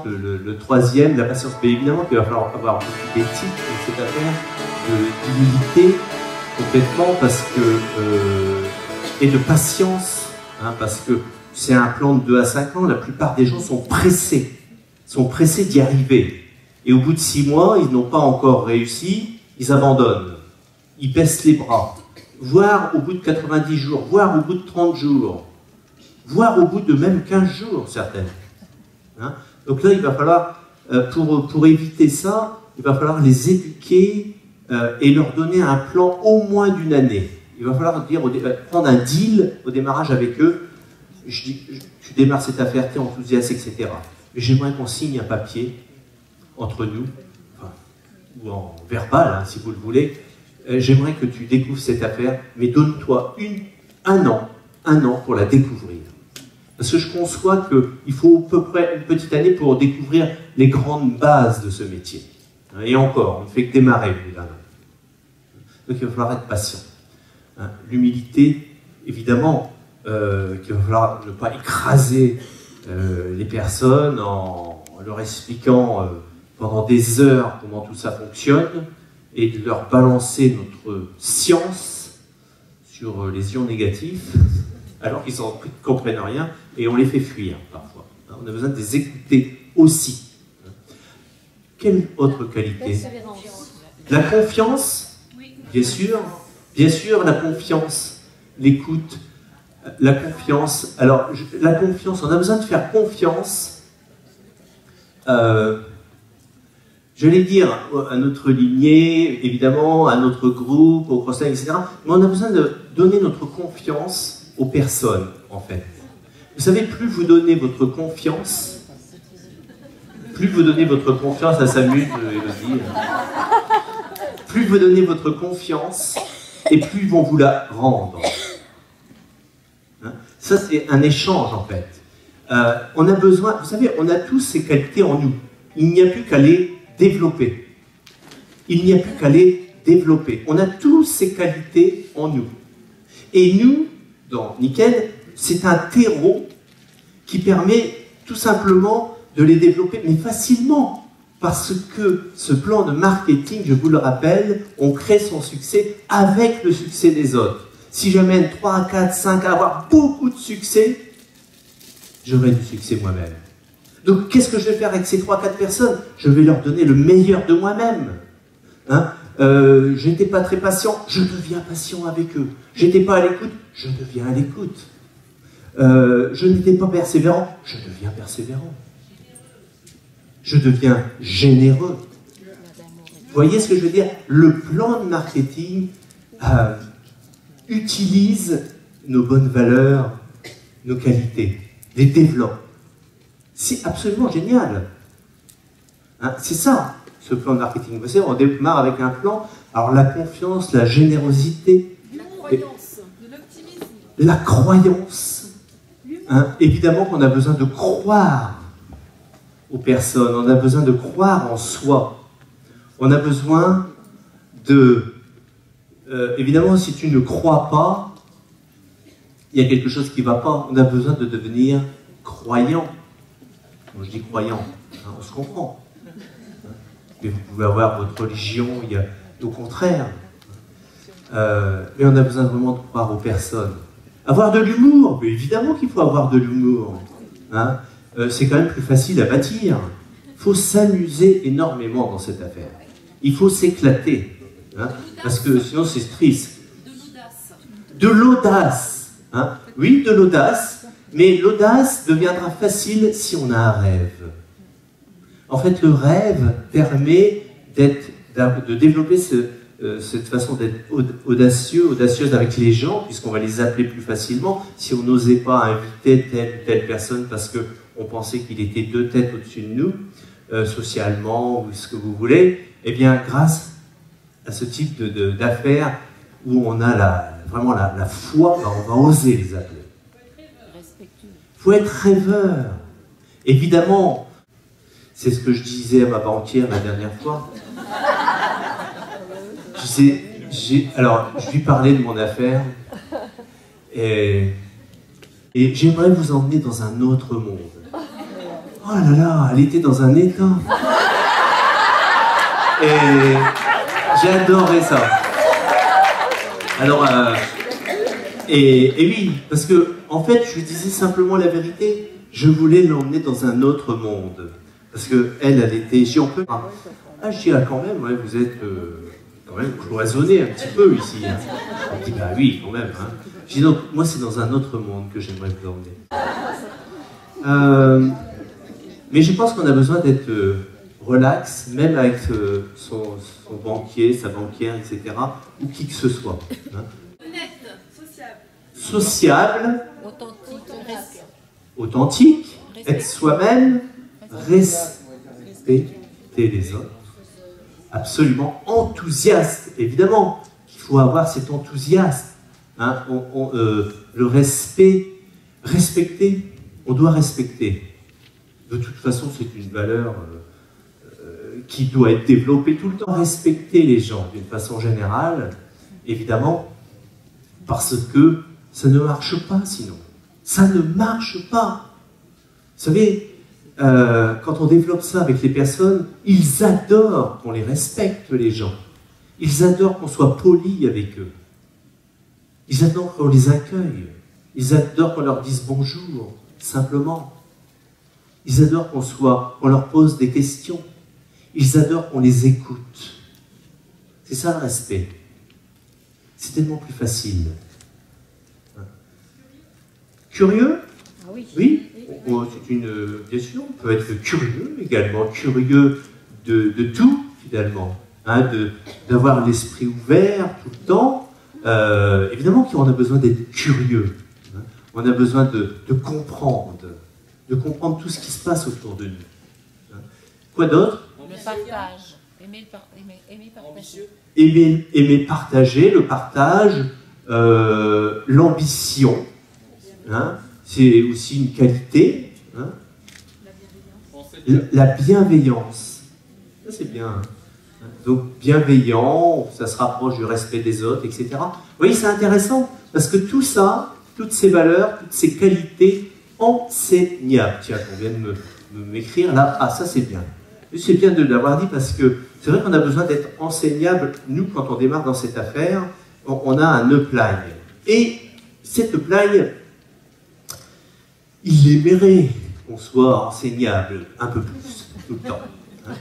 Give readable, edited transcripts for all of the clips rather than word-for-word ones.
Le troisième, la patience. Mais évidemment qu'il va falloir avoir beaucoup d'éthique dans cette affaire, d'humilité, complètement, parce que, et de patience, hein, parce que c'est un plan de 2 à 5 ans, la plupart des gens sont pressés d'y arriver. Et au bout de 6 mois, ils n'ont pas encore réussi, ils abandonnent, ils baissent les bras, voire au bout de 90 jours, voire au bout de 30 jours, voire au bout de même 15 jours, certaines. Hein? Donc là, il va falloir, pour éviter ça, il va falloir les éduquer et leur donner un plan au moins d'1 année. Il va falloir prendre un deal au démarrage avec eux. Je dis, tu démarres cette affaire, tu es enthousiaste, etc. Mais j'aimerais qu'on signe un papier entre nous, enfin, ou en verbal, hein, si vous le voulez. J'aimerais que tu découvres cette affaire, mais donne-toi un an pour la découvrir. Parce que je conçois qu'il faut à peu près une petite année pour découvrir les grandes bases de ce métier. Et encore, on ne fait que démarrer, évidemment. Donc il va falloir être patient. L'humilité, évidemment, qu'il va falloir ne pas écraser les personnes en leur expliquant pendant des heures comment tout ça fonctionne et de leur balancer notre science sur les ions négatifs alors qu'ils ne comprennent rien et on les fait fuir parfois. On a besoin de les écouter aussi. Quelle autre qualité? La confiance, bien sûr, la confiance, l'écoute, la confiance. Alors, la confiance, on a besoin de faire confiance, j'allais dire, à notre lignée, évidemment, à notre groupe, au conseil, etc. Mais on a besoin de donner notre confiance aux personnes, en fait. Vous savez, plus vous donnez votre confiance, ça s'amuse, Elodie. Plus vous donnez votre confiance, et plus ils vont vous la rendre. Hein? Ça, c'est un échange, en fait. On a besoin, vous savez, on a tous ces qualités en nous. Il n'y a plus qu'à les développer. On a tous ces qualités en nous. Et nous, dans Nickel, c'est un terreau qui permet tout simplement de les développer, mais facilement. Parce que ce plan de marketing, je vous le rappelle, on crée son succès avec le succès des autres. Si j'amène 3, 4, 5 à avoir beaucoup de succès, j'aurai du succès moi-même. Donc, qu'est-ce que je vais faire avec ces 3, 4 personnes? Je vais leur donner le meilleur de moi-même. Hein? Je n'étais pas très patient, je deviens patient avec eux. Je n'étais pas à l'écoute, je deviens à l'écoute. Je n'étais pas persévérant, je deviens persévérant. Je deviens généreux. Vous voyez ce que je veux dire? Le plan de marketing utilise nos bonnes valeurs, nos qualités, les développe. C'est absolument génial. Hein, c'est ça, ce plan de marketing. Vous savez, on démarre avec un plan. Alors la confiance, la générosité, la croyance, de l'optimisme. La croyance. Hein, évidemment qu'on a besoin de croire aux personnes, on a besoin de croire en soi. On a besoin de... évidemment, si tu ne crois pas, il y a quelque chose qui ne va pas. On a besoin de devenir croyant. Quand je dis croyant, hein, on se comprend. Mais vous pouvez avoir votre religion, il y a au contraire. Mais on a besoin vraiment de croire aux personnes. Avoir de l'humour, mais évidemment qu'il faut avoir de l'humour. Hein. C'est quand même plus facile à bâtir. Il faut s'amuser énormément dans cette affaire. Il faut s'éclater. Hein, parce que sinon c'est triste. De l'audace. Hein. Oui, de l'audace. Mais l'audace deviendra facile si on a un rêve. En fait, le rêve permet de développer cette façon d'être audacieuse avec les gens, puisqu'on va les appeler plus facilement. Si on n'osait pas inviter telle ou telle personne parce qu'on pensait qu'il était 2 têtes au-dessus de nous, socialement, ou ce que vous voulez, eh bien, grâce à ce type d'affaires où on a vraiment la foi, ben on va oser les appeler. Il faut être rêveur. Évidemment, c'est ce que je disais à ma banquière la dernière fois. Alors, je lui parlais de mon affaire et j'aimerais vous emmener dans un autre monde. Oh là là, elle était dans un état. Et j'adorais ça. Alors, et oui, parce que, en fait, je lui disais simplement la vérité. Je voulais l'emmener dans un autre monde. Parce que elle était... J'ai on peut... Ah, je dis, ah, quand même, ouais, vous êtes quand même cloisonné un petit peu ici. Hein. Elle dit, bah oui, quand même. Hein. Je dis, donc, moi, c'est dans un autre monde que j'aimerais vous emmener. Mais je pense qu'on a besoin d'être relax, même avec son banquier, sa banquière, etc., ou qui que ce soit. Hein. Honnête, sociable. Sociable, Authentique, être soi-même, respecter les autres, absolument enthousiaste, évidemment, qu'il faut avoir cet enthousiasme. Hein, le respect, respecter, on doit respecter. De toute façon, c'est une valeur qui doit être développée tout le temps. Respecter les gens d'une façon générale, évidemment, parce que ça ne marche pas sinon. Ça ne marche pas. Vous savez, quand on développe ça avec les personnes, ils adorent qu'on les respecte, les gens. Ils adorent qu'on soit poli avec eux. Ils adorent qu'on les accueille. Ils adorent qu'on leur dise bonjour, simplement. Ils adorent qu'on leur pose des questions. Ils adorent qu'on les écoute. C'est ça le respect. C'est tellement plus facile. Curieux? Ah oui. Oui. C'est bien sûr, on peut être curieux également, curieux de tout finalement, hein, d'avoir l'esprit ouvert tout le temps. Évidemment qu'on a besoin d'être curieux, hein. On a besoin de comprendre tout ce qui se passe autour de nous. Hein. Quoi d'autre? Le partage. Aimer partager. Aimer partager, le partage, l'ambition. Hein. C'est aussi une qualité. Hein. La bienveillance. Ça, c'est bien. Hein. Donc, bienveillant, ça se rapproche du respect des autres, etc. Vous voyez, c'est intéressant, parce que tout ça, toutes ces valeurs, toutes ces qualités enseignables. Tiens, on vient de m'écrire là. Ah, ça, c'est bien. C'est bien de l'avoir dit, parce que c'est vrai qu'on a besoin d'être enseignable. Nous, quand on démarre dans cette affaire, on a un upline. Et cet upline, il aimerait qu'on soit enseignable un peu plus, tout le temps. Hein.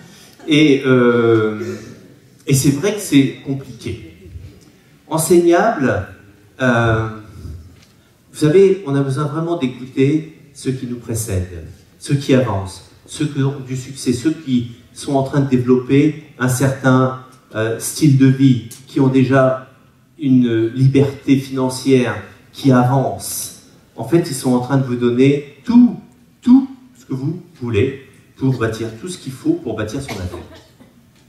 Et c'est vrai que c'est compliqué. Enseignable, vous savez, on a besoin vraiment d'écouter ceux qui nous précèdent, ceux qui avancent, ceux qui ont du succès, ceux qui sont en train de développer un certain style de vie, qui ont déjà une liberté financière, qui avancent. En fait, ils sont en train de vous donner tout ce que vous voulez pour bâtir tout ce qu'il faut pour bâtir son affaire,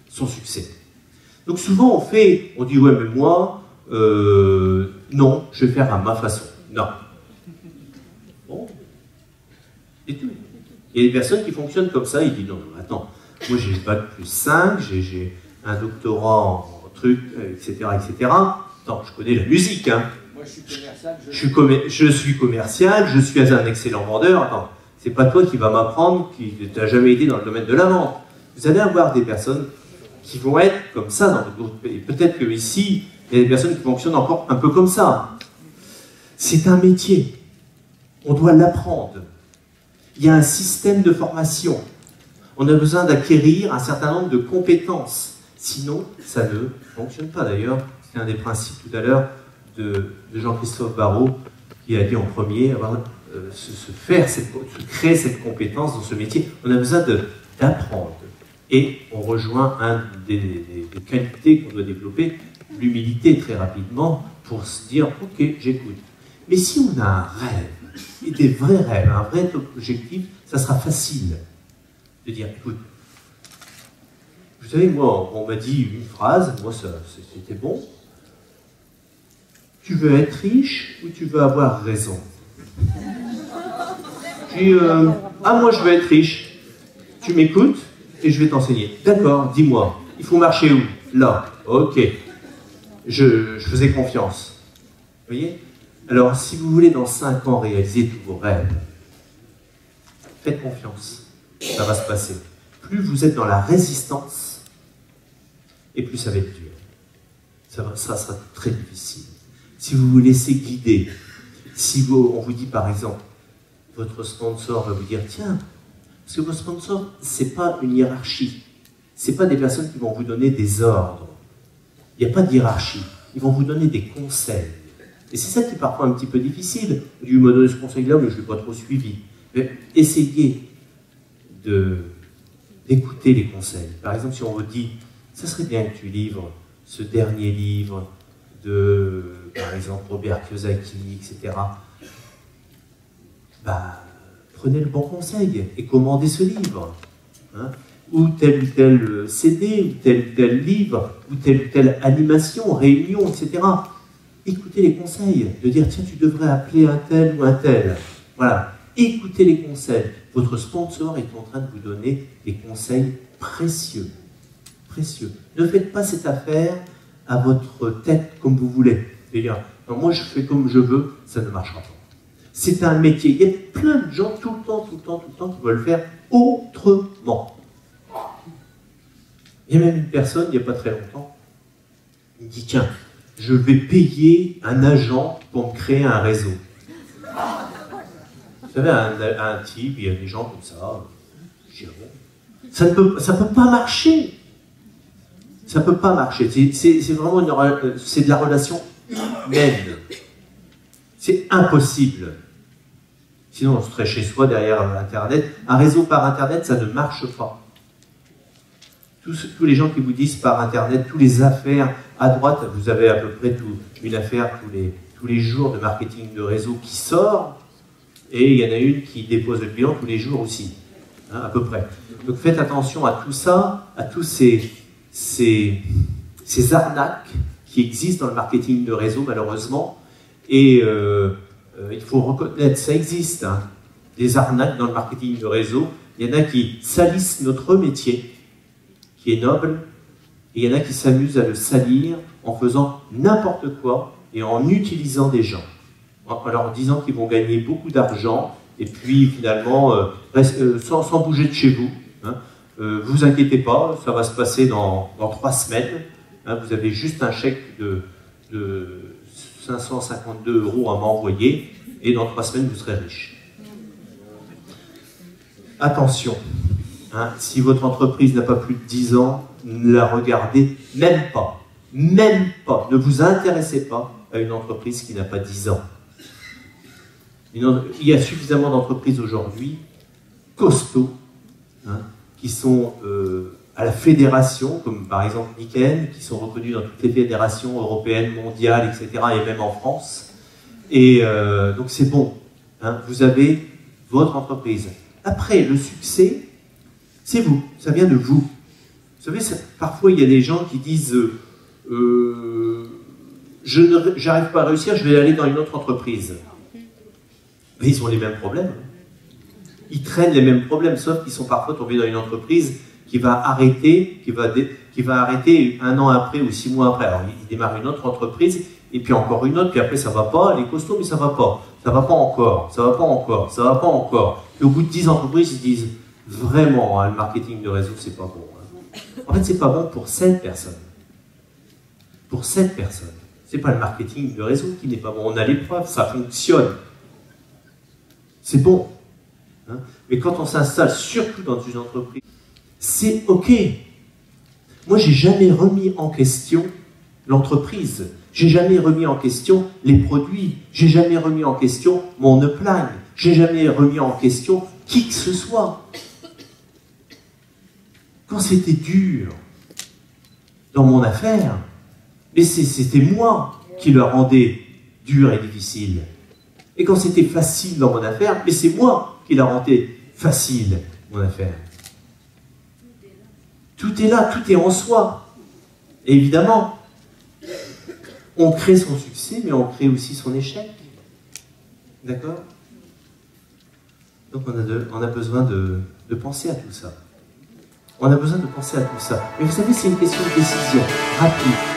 son succès. Donc souvent, on dit, ouais, mais moi, non, je vais faire à ma façon. Non. Bon. Et tout. Il y a des personnes qui fonctionnent comme ça, ils disent, non, non, attends, moi j'ai le bac plus 5, j'ai un doctorat en truc, etc., etc. Attends, je connais la musique, hein. Moi, je suis commercial. Je suis commercial, je suis un excellent vendeur. Attends, c'est pas toi qui vas m'apprendre, qui n'as jamais été dans le domaine de la vente. Vous allez avoir des personnes qui vont être comme ça dans d'autres pays. Peut-être qu'ici, il y a des personnes qui fonctionnent encore un peu comme ça. C'est un métier. On doit l'apprendre. Il y a un système de formation. On a besoin d'acquérir un certain nombre de compétences. Sinon, ça ne fonctionne pas. D'ailleurs, c'est un des principes tout à l'heure de Jean-Christophe Barrault qui a dit en premier, créer cette compétence dans ce métier. On a besoin d'apprendre. Et on rejoint un des qualités qu'on doit développer, l'humilité très rapidement, pour se dire, ok, j'écoute. Mais si on a un rêve, et des vrais rêves, un vrai objectif, ça sera facile de dire, écoute, vous savez, moi, on m'a dit une phrase, moi, c'était bon. Tu veux être riche ou tu veux avoir raison? Puis, moi, je veux être riche. Tu m'écoutes et je vais t'enseigner. D'accord, dis-moi, il faut marcher où? Là. Ok. Je faisais confiance. Vous voyez? Alors, si vous voulez, dans 5 ans, réaliser tous vos rêves, faites confiance. ça va se passer. Plus vous êtes dans la résistance, et plus ça va être dur. Ça sera très difficile. Si vous vous laissez guider, si on vous dit par exemple, votre sponsor va vous dire, tiens, parce que vos sponsors, ce n'est pas une hiérarchie. Ce n'est pas des personnes qui vont vous donner des ordres. Il n'y a pas de hiérarchie. Ils vont vous donner des conseils. Et c'est ça qui est parfois un petit peu difficile. Dieu m'a donné ce conseil-là, mais je ne l'ai pas trop suivi. Mais essayez d'écouter les conseils. Par exemple, si on vous dit, ça serait bien que tu livres ce dernier livre de, par exemple, Robert Kiyosaki, etc. Bah, prenez le bon conseil et commandez ce livre. Hein, ou tel CD, ou tel livre, ou telle animation, réunion, etc. Écoutez les conseils, de dire, tiens, tu devrais appeler un tel ou un tel. Voilà, écoutez les conseils. Votre sponsor est en train de vous donner des conseils précieux. Précieux. Ne faites pas cette affaire à votre tête comme vous voulez. C'est-à-dire, moi je fais comme je veux, ça ne marchera pas. C'est un métier. Il y a plein de gens tout le temps qui veulent faire autrement. Il y a même une personne, il n'y a pas très longtemps, il me dit, tiens, je vais payer un agent pour me créer un réseau. Vous savez, un type, il y a des gens comme ça, je dis, bon, ça ne peut pas marcher. Ça ne peut pas marcher. C'est vraiment c'est de la relation humaine. C'est impossible. Sinon, on serait chez soi derrière Internet. Un réseau par Internet, ça ne marche pas. Tous les gens qui vous disent par Internet, tous les affaires à droite, vous avez à peu près une affaire tous les jours de marketing de réseau qui sort, et il y en a une qui dépose le bilan tous les jours aussi, hein, à peu près. Donc faites attention à tout ça, à tous ces arnaques qui existent dans le marketing de réseau, malheureusement, et il faut reconnaître, ça existe, hein, des arnaques dans le marketing de réseau. Il y en a qui salissent notre métier, qui est noble, et il y en a qui s'amusent à le salir en faisant n'importe quoi et en utilisant des gens, en leur disant qu'ils vont gagner beaucoup d'argent, et puis finalement, sans bouger de chez vous. Hein, vous inquiétez pas, ça va se passer dans 3 semaines. Hein, vous avez juste un chèque de 552 € à m'envoyer, et dans 3 semaines, vous serez riche. Attention, hein, si votre entreprise n'a pas plus de 10 ans, ne la regardez même pas. Même pas. Ne vous intéressez pas à une entreprise qui n'a pas 10 ans. Il y a suffisamment d'entreprises aujourd'hui, costauds, hein, qui sont à la fédération, comme par exemple Niken, qui sont reconnus dans toutes les fédérations européennes, mondiales, etc., et même en France. Et donc c'est bon, hein, vous avez votre entreprise. Après, le succès, c'est vous, ça vient de vous. Vous savez, parfois il y a des gens qui disent j'arrive pas à réussir, je vais aller dans une autre entreprise. Mais ils ont les mêmes problèmes. Ils traînent les mêmes problèmes, sauf qu'ils sont parfois tombés dans une entreprise qui va arrêter, qui va arrêter 1 an après ou 6 mois après. Alors ils démarrent une autre entreprise, et puis encore une autre, puis après ça va pas, les costauds, mais ça va pas. Ça va pas encore, ça va pas encore, ça va pas encore. Et au bout de 10 entreprises, ils se disent vraiment, hein, le marketing de réseau, c'est pas bon. Hein. En fait, c'est pas bon pour 7 personnes. Pour 7 personnes. C'est pas le marketing de réseau qui n'est pas bon. On a les preuves, ça fonctionne. C'est bon. Hein. Mais quand on s'installe, surtout dans une entreprise, c'est OK. Moi, j'ai jamais remis en question l'entreprise. J'ai jamais remis en question les produits. J'ai jamais remis en question mon upline. J'ai jamais remis en question qui que ce soit. Quand c'était dur dans mon affaire, mais c'était moi qui le rendais dur et difficile. Et quand c'était facile dans mon affaire, mais c'est moi qui la rendais facile, mon affaire. Tout est là, tout est en soi. Et évidemment, on crée son succès, mais on crée aussi son échec. D'accord? Donc on a besoin de penser à tout ça. On a besoin de penser à tout ça. Mais vous savez, c'est une question de décision rapide.